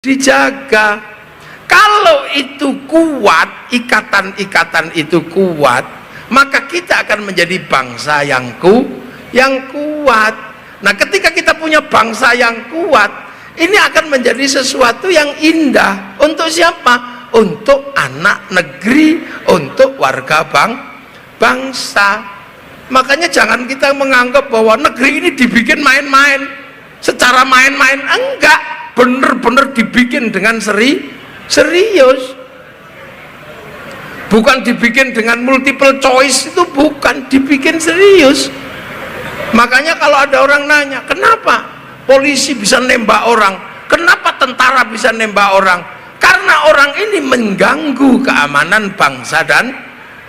dijaga. Kalau itu kuat, ikatan-ikatan itu kuat, maka kita akan menjadi bangsa yang kuat. Nah, ketika kita punya bangsa yang kuat, ini akan menjadi sesuatu yang indah. Untuk siapa? Untuk anak negeri, untuk warga bangsa. Makanya jangan kita menganggap bahwa negeri ini dibikin main-main. Secara main-main, enggak. Bener-bener dibikin dengan serius. Bukan dibikin dengan multiple choice, itu bukan, dibikin serius. Makanya kalau ada orang nanya, kenapa polisi bisa nembak orang, kenapa tentara bisa nembak orang? Karena orang ini mengganggu keamanan bangsa dan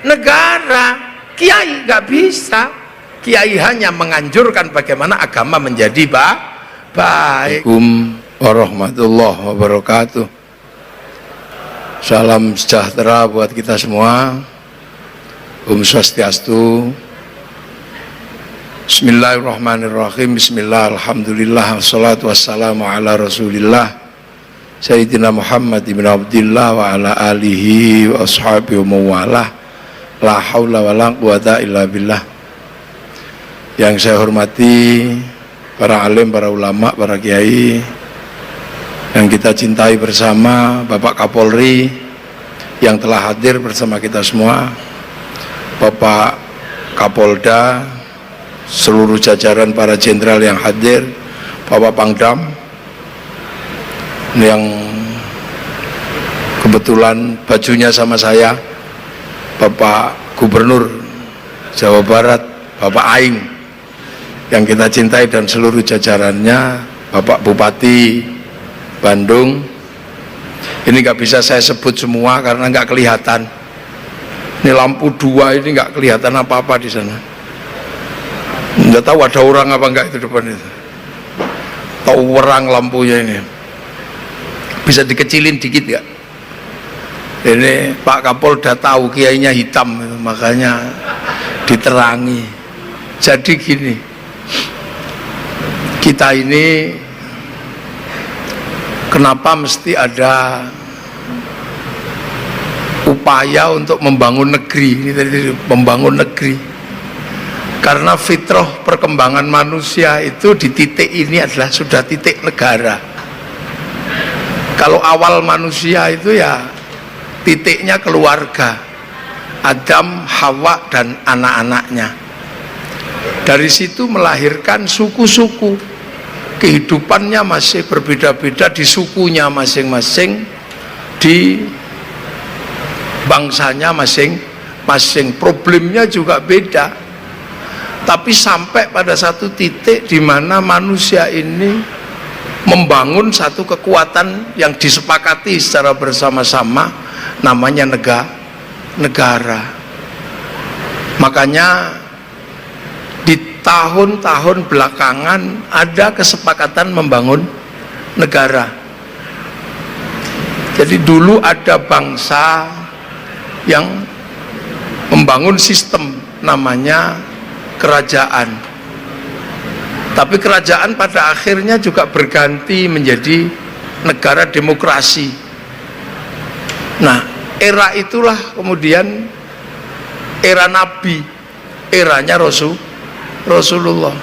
negara. Kiai nggak bisa. Kiai hanya menganjurkan bagaimana agama menjadi baik. Assalamualaikum warahmatullahi wabarakatuh. Salam sejahtera buat kita semua. Om Swastiastu. Bismillahirrahmanirrahim. Bismillah, alhamdulillah, wassalatu wassalamu ala rasulillah Sayyidina Muhammad ibn Abdillah wa ala alihi wa ashabihi wa mawalah. La hawla wa la quwata illa billah. Yang saya hormati para alim, para ulama, para kiai yang kita cintai bersama, Bapak Kapolri yang telah hadir bersama kita semua, Bapak Kapolda, seluruh jajaran para jenderal yang hadir, Bapak Pangdam yang kebetulan bajunya sama saya, Bapak Gubernur Jawa Barat, Bapak Aing yang kita cintai, dan seluruh jajarannya, Bapak Bupati Bandung. Ini nggak bisa saya sebut semua karena nggak kelihatan. Ini lampu dua ini nggak kelihatan apa-apa di sana. Nggak tahu ada orang apa enggak itu depan itu. Tahu orang lampunya ini. Bisa dikecilin dikit ya. Ini Pak Kapolda tahu kiainya hitam, makanya diterangi. Jadi gini, kita ini kenapa mesti ada upaya untuk membangun negeri? Ini tadi membangun negeri. Karena fitrah perkembangan manusia itu di titik ini adalah sudah titik negara. Kalau awal manusia itu ya titiknya keluarga, Adam, Hawa, dan anak-anaknya. Dari situ melahirkan suku-suku. Kehidupannya masih berbeda-beda di sukunya masing-masing, di bangsanya masing-masing. Problemnya juga beda. Tapi sampai pada satu titik di mana manusia ini membangun satu kekuatan yang disepakati secara bersama-sama, namanya negara. Makanya di tahun-tahun belakangan ada kesepakatan membangun negara. Jadi dulu ada bangsa yang membangun sistem namanya kerajaan, tapi kerajaan pada akhirnya juga berganti menjadi negara demokrasi. Nah, era itulah kemudian era Nabi, eranya Rasulullah.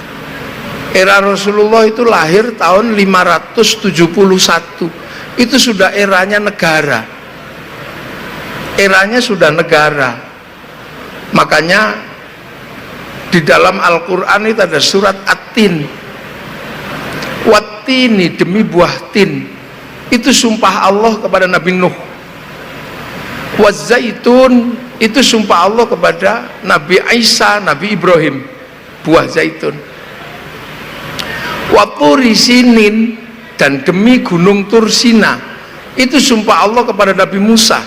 Era Rasulullah itu lahir tahun 571. Itu sudah eranya negara. Eranya sudah negara. Makanya di dalam Al-Quran itu ada surat At-Tin. Wat-tini, demi buah tin. Itu sumpah Allah kepada Nabi Nuh. Waz-zaitun, itu sumpah Allah kepada Nabi Isa, Nabi Ibrahim, buah zaitun. Waturi sinin, dan demi gunung Tursina, itu sumpah Allah kepada Nabi Musa.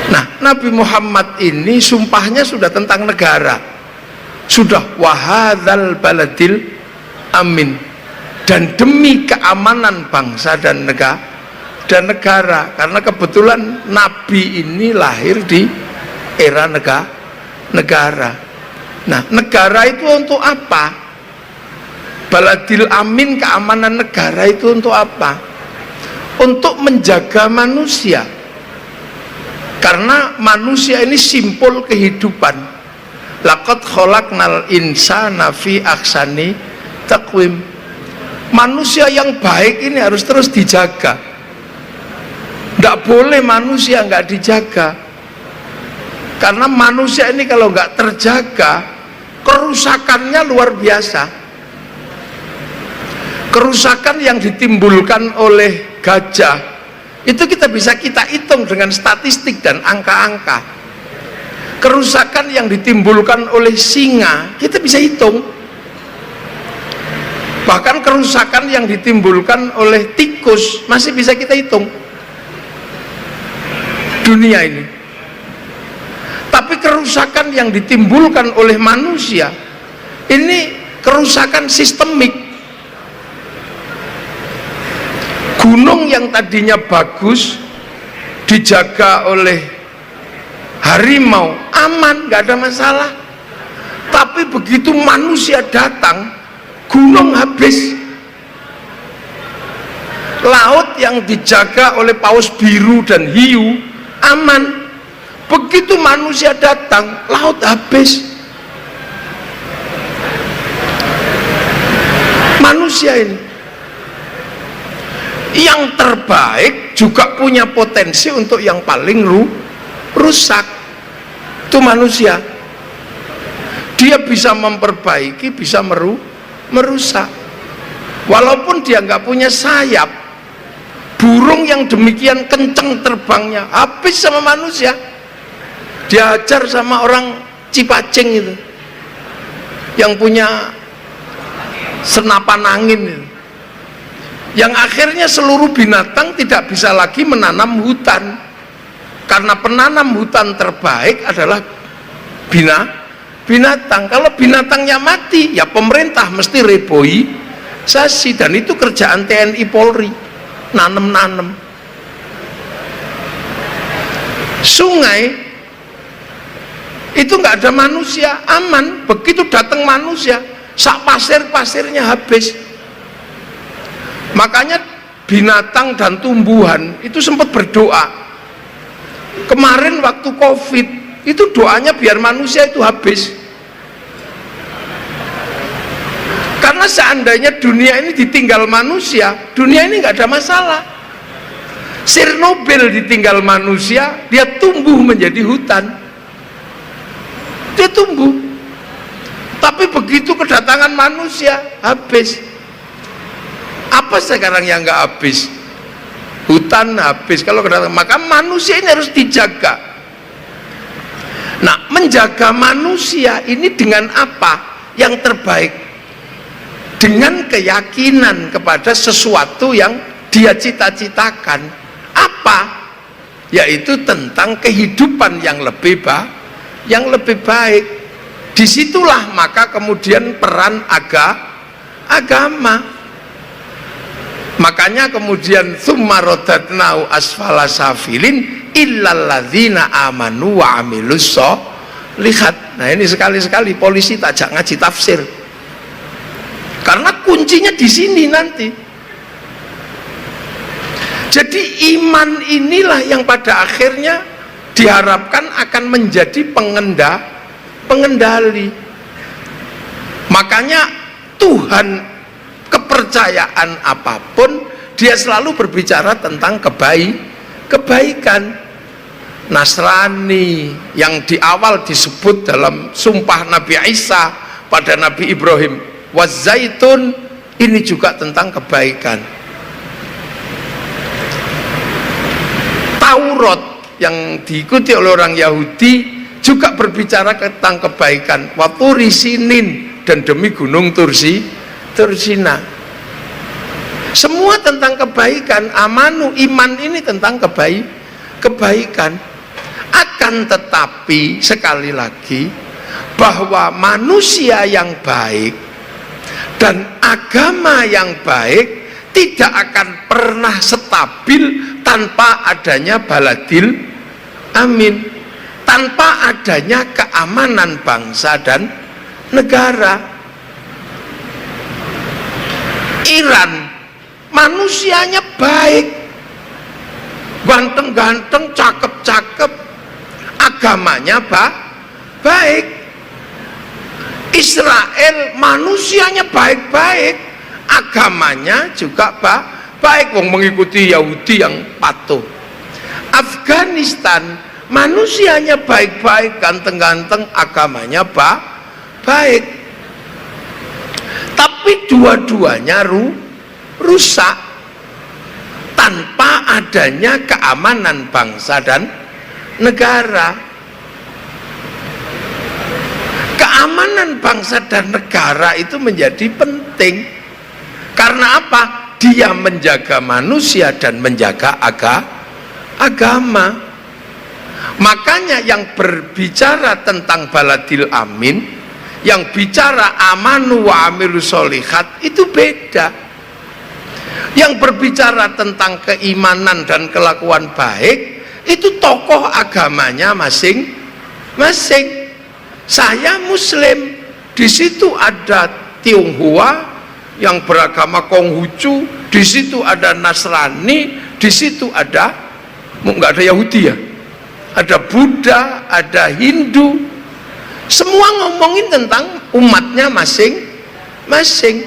Nah, Nabi Muhammad ini sumpahnya sudah tentang negara, sudah wahadzal baladil amin, dan demi keamanan bangsa dan negara. Karena kebetulan Nabi ini lahir di era negara. Nah, negara itu untuk apa? Baladil amin, keamanan negara itu untuk apa? Untuk menjaga manusia, karena manusia ini simpul kehidupan. Laqad khalaqnal insana fi ahsani taqwim. Manusia yang baik ini harus terus dijaga. Tidak boleh manusia nggak dijaga, karena manusia ini kalau nggak terjaga, kerusakannya luar biasa. Kerusakan yang ditimbulkan oleh gajah itu kita hitung dengan statistik dan angka-angka. Kerusakan yang ditimbulkan oleh singa kita bisa hitung. Bahkan kerusakan yang ditimbulkan oleh tikus masih bisa kita hitung. Dunia ini. Tapi kerusakan yang ditimbulkan oleh manusia ini kerusakan sistemik. Gunung yang tadinya bagus dijaga oleh harimau aman, nggak ada masalah. Tapi begitu manusia datang, gunung habis. Laut yang dijaga oleh paus biru dan hiu aman. Begitu manusia datang, laut habis. Manusia ini yang terbaik juga punya potensi untuk yang paling rusak. Itu manusia. Dia bisa memperbaiki, bisa merusak. Walaupun dia nggak punya sayap, burung yang demikian kenceng terbangnya habis sama manusia. Diajar sama orang Cipacing itu, yang punya senapan angin itu, yang akhirnya seluruh binatang tidak bisa lagi menanam hutan, karena penanam hutan terbaik adalah binatang. Kalau binatangnya mati, ya pemerintah mesti reboisasi, dan itu kerjaan TNI Polri, nanem. Sungai itu nggak ada manusia, aman. Begitu datang manusia, sak pasirnya habis. Makanya binatang dan tumbuhan itu sempat berdoa. Kemarin waktu COVID itu doanya biar manusia itu habis. Karena seandainya dunia ini ditinggal manusia, dunia ini nggak ada masalah. Chernobyl ditinggal manusia, dia tumbuh menjadi hutan. Dia tumbuh. Tapi begitu kedatangan manusia, habis. Apa sekarang yang nggak habis? Hutan habis. Kalau kedatangan, maka manusia ini harus dijaga. Nah, menjaga manusia ini dengan apa? Yang terbaik, dengan keyakinan kepada sesuatu yang dia cita-citakan. Apa? Yaitu tentang kehidupan yang lebih baik. Disitulah maka kemudian peran agama. Makanya kemudian tsumma radadnahu asfala safilin illal ladzina amanu wa amilus sholihat. Nah, ini sekali-sekali polisi tajak ngaji tafsir. Karena kuncinya di sini nanti. Jadi iman inilah yang pada akhirnya diharapkan akan menjadi pengendali. Makanya Tuhan, kepercayaan apapun, dia selalu berbicara tentang kebaikan. Nasrani yang di awal disebut dalam sumpah Nabi Isa pada Nabi Ibrahim, wazaitun, ini juga tentang kebaikan. Taurat yang diikuti oleh orang Yahudi juga berbicara tentang kebaikan, waturi sinin, dan demi gunung Tursina. Semua tentang kebaikan. Amanu, iman ini tentang kebaikan. Akan tetapi sekali lagi, bahwa manusia yang baik dan agama yang baik tidak akan pernah stabil tanpa adanya baladil amin, tanpa adanya keamanan bangsa dan negara. Iran manusianya baik, ganteng-ganteng, cakep-cakep, agamanya baik. Israel manusianya baik-baik, agamanya juga baik, wong mengikuti Yahudi yang patuh. Afghanistan manusianya baik-baik, ganteng-ganteng, agamanya baik. Tapi dua-duanya rusak tanpa adanya keamanan bangsa dan negara. Keamanan bangsa dan negara itu menjadi penting. Karena apa? Dia menjaga manusia dan menjaga agama. Makanya yang berbicara tentang baladil amin, yang bicara amanu wa amilus sholihat itu beda. Yang berbicara tentang keimanan dan kelakuan baik itu tokoh agamanya masing-masing. Saya Muslim, di situ ada Tionghoa yang beragama Konghucu, di situ ada Nasrani, di situ ada nggak ada Yahudi ya, ada Buddha, ada Hindu, semua ngomongin tentang umatnya masing-masing.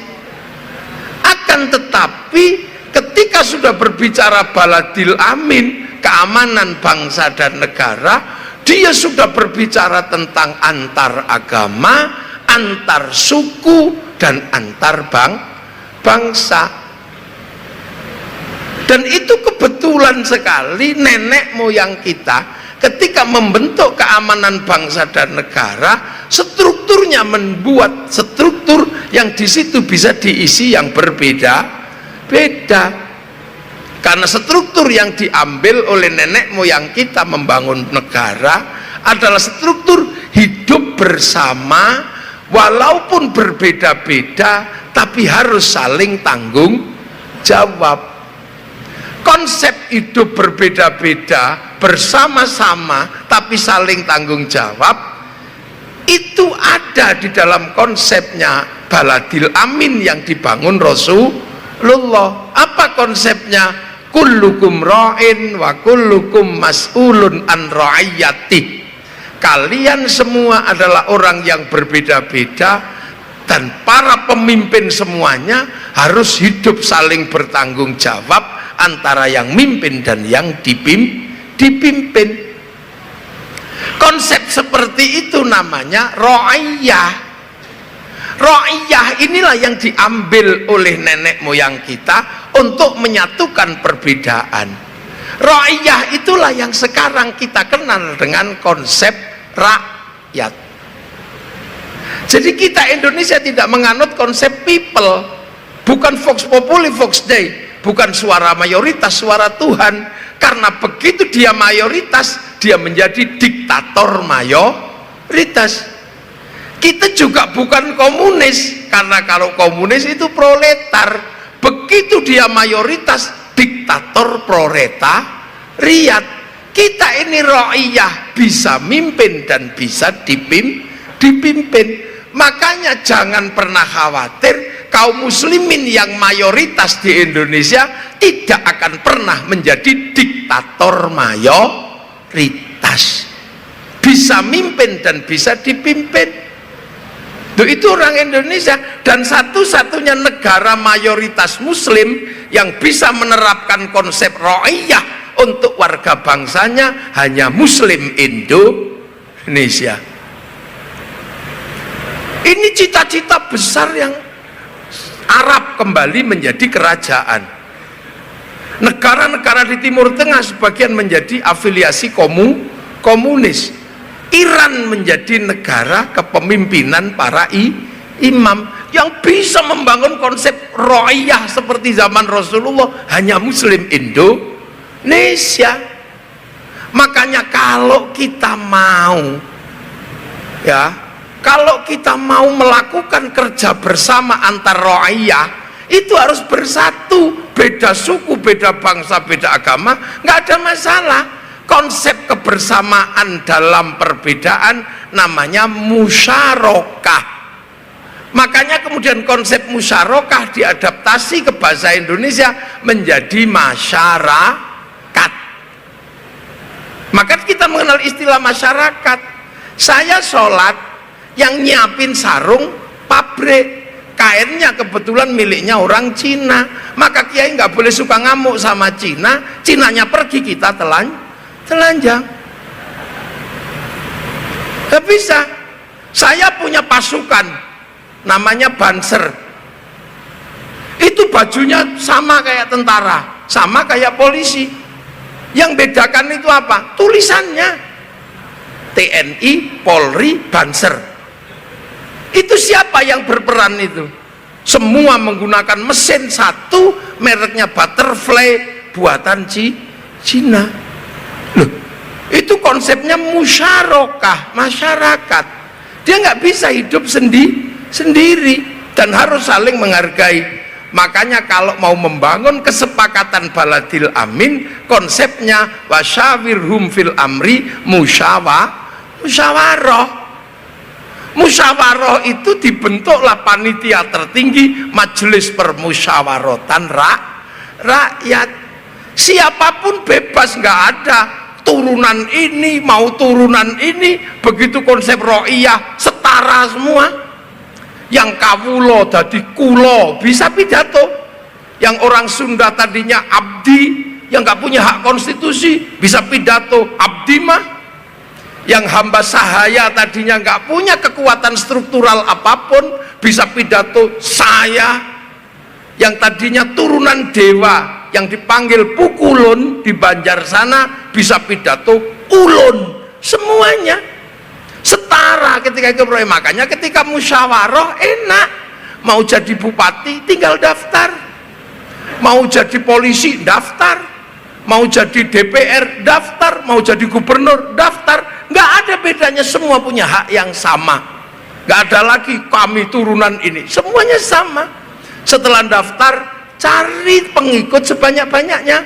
Akan tetapi ketika sudah berbicara baladil amin, keamanan bangsa dan negara, dia sudah berbicara tentang antar agama, antar suku, dan antar bangsa. Dan itu kebetulan sekali nenek moyang kita ketika membentuk keamanan bangsa dan negara, strukturnya membuat struktur yang di situ bisa diisi yang berbeda-beda. Karena struktur yang diambil oleh nenek moyang kita membangun negara adalah struktur hidup bersama, walaupun berbeda-beda tapi harus saling tanggung jawab. Konsep hidup berbeda-beda bersama-sama tapi saling tanggung jawab itu ada di dalam konsepnya baladil amin yang dibangun Rasulullah. Apa konsepnya? Kullukum ra'in wa kullukum mas'ulun an ra'iyati. Kalian semua adalah orang yang berbeda-beda dan para pemimpin semuanya harus hidup saling bertanggung jawab antara yang mimpin dan yang dipimpin. Konsep seperti itu namanya ra'iyah. Ra'iyah inilah yang diambil oleh nenek moyang kita untuk menyatukan perbedaan. Ra'iyah itulah yang sekarang kita kenal dengan konsep rakyat. Jadi kita Indonesia tidak menganut konsep people, bukan vox populi vox dei, bukan suara mayoritas suara Tuhan. Karena begitu dia mayoritas, dia menjadi diktator mayoritas. Kita juga bukan komunis, karena kalau komunis itu proletar. Begitu dia mayoritas, diktator proletariat. Kita ini ra'iyah, bisa mimpin dan bisa dipimpin. Makanya jangan pernah khawatir kaum muslimin yang mayoritas di Indonesia tidak akan pernah menjadi diktator mayoritas. Bisa mimpin dan bisa dipimpin. Itu orang Indonesia, dan satu-satunya negara mayoritas muslim yang bisa menerapkan konsep ra'iyah untuk warga bangsanya hanya muslim Indonesia. Ini cita-cita besar yang Arab kembali menjadi kerajaan. Negara-negara di Timur Tengah sebagian menjadi afiliasi komunis. Iran menjadi negara kepemimpinan para imam yang bisa membangun konsep ra'iyah seperti zaman Rasulullah, hanya muslim Indonesia. Makanya kalau kita mau melakukan kerja bersama antar ra'iyah, itu harus bersatu. Beda suku, beda bangsa, beda agama, nggak ada masalah. Konsep kebersamaan dalam perbedaan namanya musyarakah. Makanya kemudian konsep musyarakah diadaptasi ke bahasa Indonesia menjadi masyarakat. Maka kita mengenal istilah masyarakat. Saya sholat, yang nyiapin sarung pabrik, kainnya kebetulan miliknya orang Cina, maka kiai nggak boleh suka ngamuk sama Cina. Cinanya pergi, kita telanjang. Gak bisa. Saya punya pasukan namanya Banser, itu bajunya sama kayak tentara, sama kayak polisi. Yang bedakan itu apa? Tulisannya TNI, Polri, Banser. Itu siapa yang berperan itu? Semua menggunakan mesin satu, mereknya Butterfly, buatan Cina. Loh, itu konsepnya musyarakah, masyarakat. Dia nggak bisa hidup sendiri dan harus saling menghargai. Makanya kalau mau membangun kesepakatan baladil amin, konsepnya wasyawirhum fil amri musyawarah. Musyawarah itu dibentuklah panitia tertinggi, majelis permusyawaratan rakyat. Siapapun bebas, nggak ada turunan ini mau turunan ini. Begitu konsep ro'iyah, setara semua. Yang kawulo jadi kulo bisa pidato, yang orang Sunda tadinya abdi, yang nggak punya hak konstitusi bisa pidato abdi mah, yang hamba sahaya tadinya nggak punya kekuatan struktural apapun bisa pidato saya, yang tadinya turunan dewa yang dipanggil pukulun di Banjar sana bisa pidato ulun. Semuanya setara ketika itu. Makanya ketika musyawarah enak, mau jadi bupati tinggal daftar, mau jadi polisi daftar, mau jadi DPR daftar, mau jadi gubernur daftar. Nggak ada bedanya, semua punya hak yang sama. Nggak ada lagi kami turunan ini, semuanya sama. Setelah daftar, cari pengikut sebanyak-banyaknya.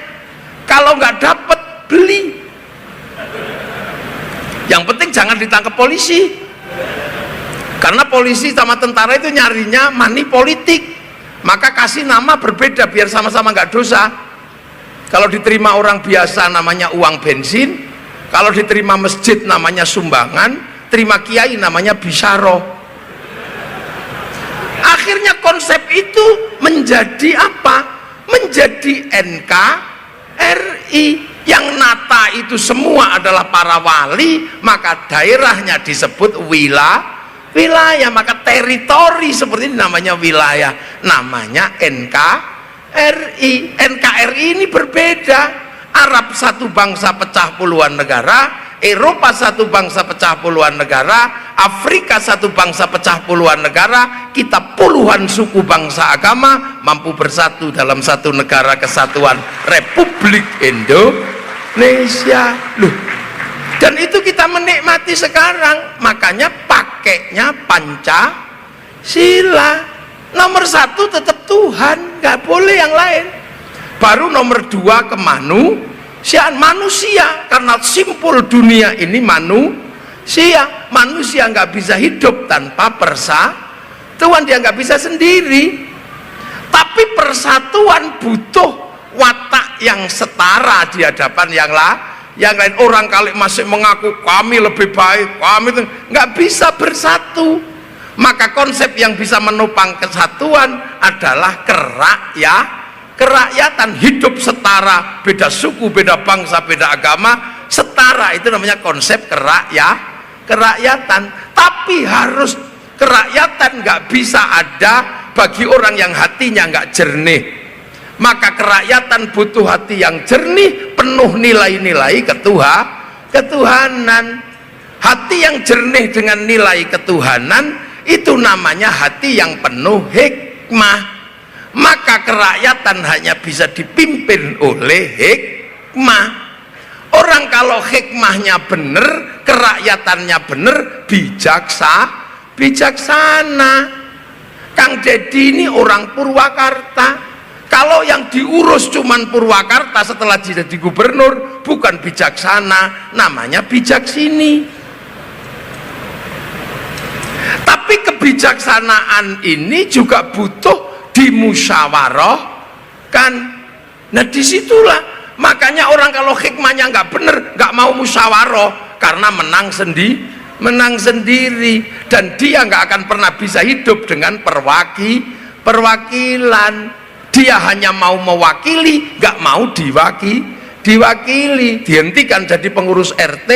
Kalau nggak dapat, beli. Yang penting jangan ditangkap polisi, karena polisi sama tentara itu nyarinya money politik. Maka kasih nama berbeda biar sama-sama nggak dosa. Kalau diterima orang biasa namanya uang bensin, kalau diterima masjid namanya sumbangan, terima kiai namanya bisyaro. Akhirnya konsep itu menjadi apa? Menjadi NKRI. Yang nata itu semua adalah para wali, maka daerahnya disebut wilayah. Maka teritori seperti ini namanya wilayah, namanya NKRI. NKRI ini berbeda. Arab satu bangsa pecah puluhan negara, Eropa satu bangsa pecah puluhan negara, Afrika satu bangsa pecah puluhan negara, kita puluhan suku bangsa agama mampu bersatu dalam satu negara kesatuan Republik Indonesia. Loh, dan itu kita menikmati sekarang. Makanya pakainya Pancasila. Nomor satu tetap Tuhan, nggak boleh yang lain. Baru nomor dua kemanusiaan, manusia, karena simpul dunia ini manusia nggak bisa hidup tanpa persatuan, dia nggak bisa sendiri. Tapi persatuan butuh watak yang setara di hadapan yang lain. Orang kali masih mengaku kami lebih baik, kami nggak bisa bersatu. Maka konsep yang bisa menopang kesatuan adalah kerakyatan, hidup setara, beda suku, beda bangsa, beda agama, setara. Itu namanya konsep kerakyatan. Tapi harus kerakyatan nggak bisa ada bagi orang yang hatinya nggak jernih. Maka kerakyatan butuh hati yang jernih, penuh nilai-nilai ketuhanan. Hati yang jernih dengan nilai ketuhanan itu namanya hati yang penuh hikmah. Maka kerakyatan hanya bisa dipimpin oleh hikmah. Orang kalau hikmahnya benar, kerakyatannya benar, bijaksana. Kang Dedi ini orang Purwakarta. Kalau yang diurus cuman Purwakarta setelah jadi gubernur, bukan bijaksana, namanya bijaksini. Tapi kebijaksanaan ini juga butuh dimusyawarahkan. Nah disitulah makanya orang kalau hikmahnya nggak bener, nggak mau musyawarah karena menang sendiri, dan dia nggak akan pernah bisa hidup dengan perwakilan. Dia hanya mau mewakili, nggak mau diwakili. Dihentikan jadi pengurus RT,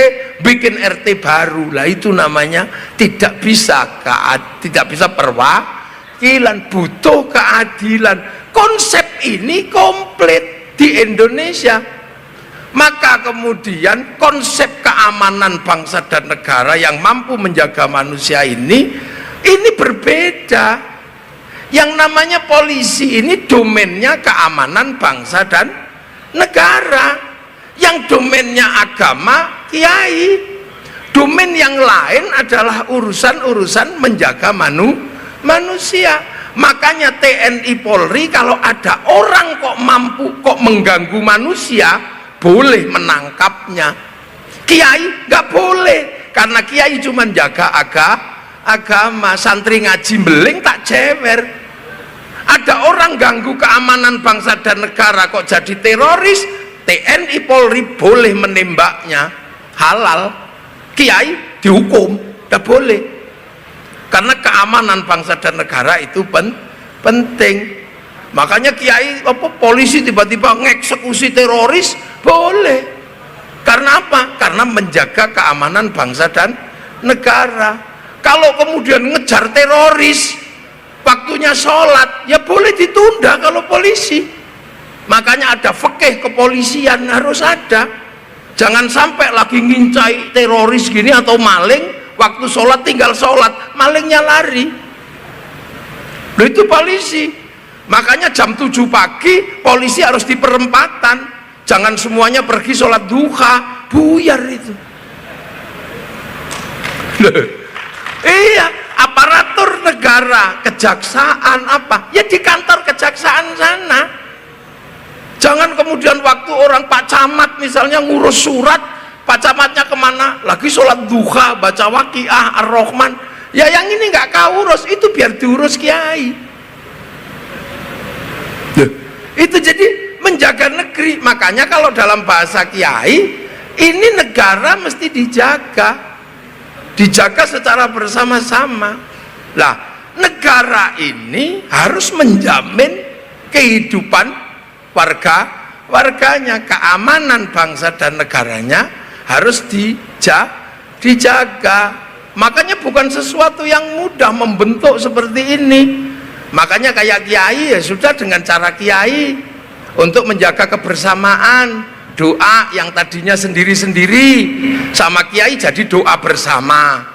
bikin RT baru. Lah itu namanya tidak bisa perwakilan, butuh keadilan. Konsep ini komplit di Indonesia. Maka kemudian konsep keamanan bangsa dan negara yang mampu menjaga manusia ini berbeda. Yang namanya polisi ini domainnya keamanan bangsa dan negara. Yang domainnya agama, kiai. Domain yang lain adalah urusan-urusan menjaga manusia. Makanya TNI Polri kalau ada orang kok mampu kok mengganggu manusia, boleh menangkapnya. Kiai nggak boleh, karena kiai cuma jaga agama. Santri ngaji beling tak cewer. Ada orang ganggu keamanan bangsa dan negara kok jadi teroris, TNI Polri boleh menembaknya, halal. Kiai dihukum, tidak boleh, karena keamanan bangsa dan negara itu penting. Makanya kiai polisi tiba-tiba ngeksekusi teroris boleh. Karena apa? Karena menjaga keamanan bangsa dan negara. Kalau kemudian ngejar teroris waktunya sholat, ya boleh ditunda kalau polisi. Makanya ada fikih kepolisian, harus ada. Jangan sampai lagi ngincai teroris gini atau maling, waktu sholat tinggal sholat, malingnya lari. Loh itu polisi. Makanya jam 7 pagi polisi harus di perempatan. Jangan semuanya pergi sholat duha, buyar itu. Loh, iya, aparatur negara, kejaksaan apa? Ya di kantor kejaksaan sana. Jangan kemudian waktu orang Pak Camat misalnya ngurus surat, Pak Camatnya kemana? Lagi sholat duha, baca Waqiah, Ar-Rahman. Ya yang ini nggak kau urus, itu biar diurus kiai. Itu jadi menjaga negeri. Makanya kalau dalam bahasa kiai, ini negara mesti dijaga secara bersama-sama. Lah, negara ini harus menjamin kehidupan warganya, keamanan bangsa dan negaranya harus dijaga. Makanya bukan sesuatu yang mudah membentuk seperti ini. Makanya kayak kiai ya sudah dengan cara kiai untuk menjaga kebersamaan. Doa yang tadinya sendiri-sendiri sama kiai jadi doa bersama.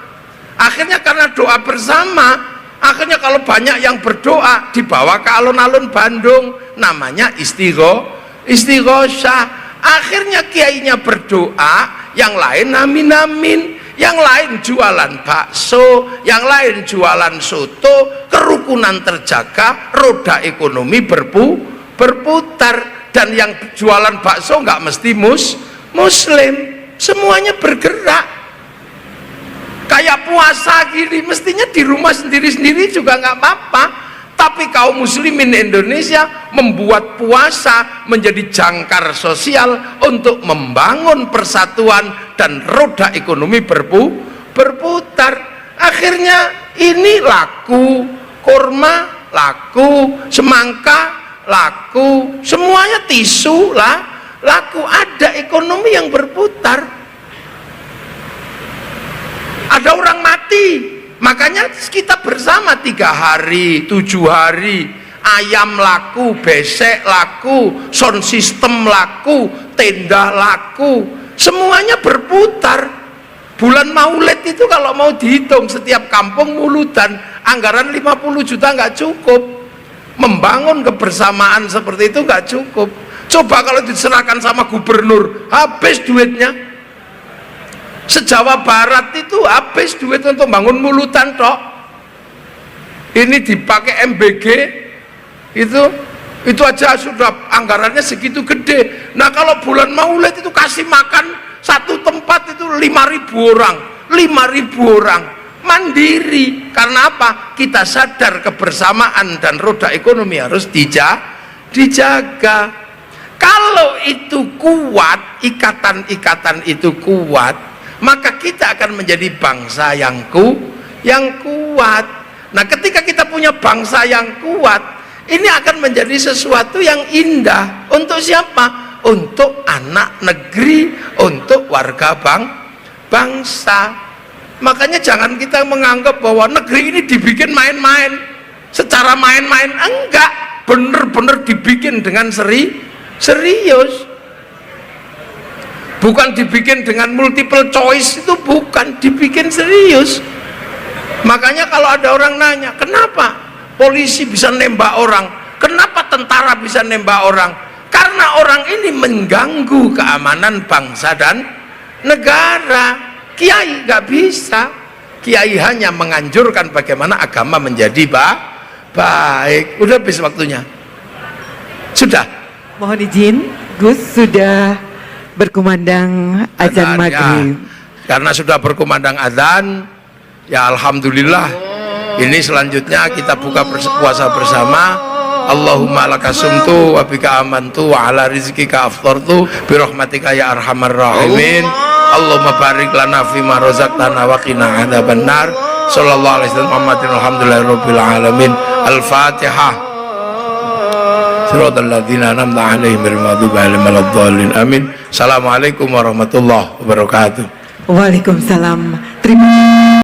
Akhirnya karena doa bersama, akhirnya kalau banyak yang berdoa dibawa ke alun-alun Bandung, namanya istighosah. Akhirnya kiainya berdoa, yang lain amin-amin, yang lain jualan bakso, yang lain jualan soto, kerukunan terjaga, roda ekonomi berputar. Dan yang jualan bakso nggak mesti muslim, semuanya bergerak. Kayak puasa gini, mestinya di rumah sendiri-sendiri juga nggak apa-apa. Tapi kaum muslimin Indonesia membuat puasa menjadi jangkar sosial untuk membangun persatuan dan roda ekonomi berputar. Akhirnya ini laku, kurma laku, semangka laku, semuanya tisu lah laku. Ada ekonomi yang berputar. Ada orang mati, makanya kita bersama 3 hari, 7 hari. Ayam laku, besek laku, sound system laku, tenda laku, semuanya berputar. Bulan Maulid itu kalau mau dihitung setiap kampung muludan, anggaran 50 juta nggak cukup. Membangun kebersamaan seperti itu nggak cukup. Coba kalau diserahkan sama gubernur, habis duitnya. Se-Jawa Barat itu habis duit untuk bangun mulutan tok. Ini dipakai MBG itu aja sudah anggarannya segitu gede. Nah kalau bulan Maulid itu kasih makan satu tempat itu 5.000 orang, 5.000 orang. Mandiri. Karena apa? Kita sadar kebersamaan dan roda ekonomi harus dijaga. Kalau itu kuat, ikatan-ikatan itu kuat, maka kita akan menjadi bangsa yang kuat. Nah, ketika kita punya bangsa yang kuat, ini akan menjadi sesuatu yang indah. Untuk siapa? Untuk anak negeri, untuk warga bangsa. Makanya jangan kita menganggap bahwa negeri ini dibikin main-main. Secara main-main, enggak. Bener-bener dibikin dengan serius. Bukan dibikin dengan multiple choice, itu bukan, dibikin serius. Makanya kalau ada orang nanya, kenapa polisi bisa nembak orang, kenapa tentara bisa nembak orang? Karena orang ini mengganggu keamanan bangsa dan negara. Kiai nggak bisa. Kiai hanya menganjurkan bagaimana agama menjadi baik. Udah habis waktunya. Sudah. Mohon izin, Gus, sudah berkumandang azan maghrib. Ya, karena sudah berkumandang azan, ya alhamdulillah. Ini selanjutnya kita buka puasa bersama. Allahumma laka sumtu wa bika amantu wa ala rizkika aftartu bi rahmatika ya arhamar rahimin. Allahumma barik lana fima razaqtana wa qina adzabannar. Sallallahu alaihi wasallam Muhammadin alhamdulillahirabbil alamin. Al-Fatihah. Siratal ladzina an'amta 'alaihim ghairil maghdubi 'alaihim waladdallin. Amin. Assalamualaikum warahmatullahi wabarakatuh. Waalaikumsalam. Terima kasih.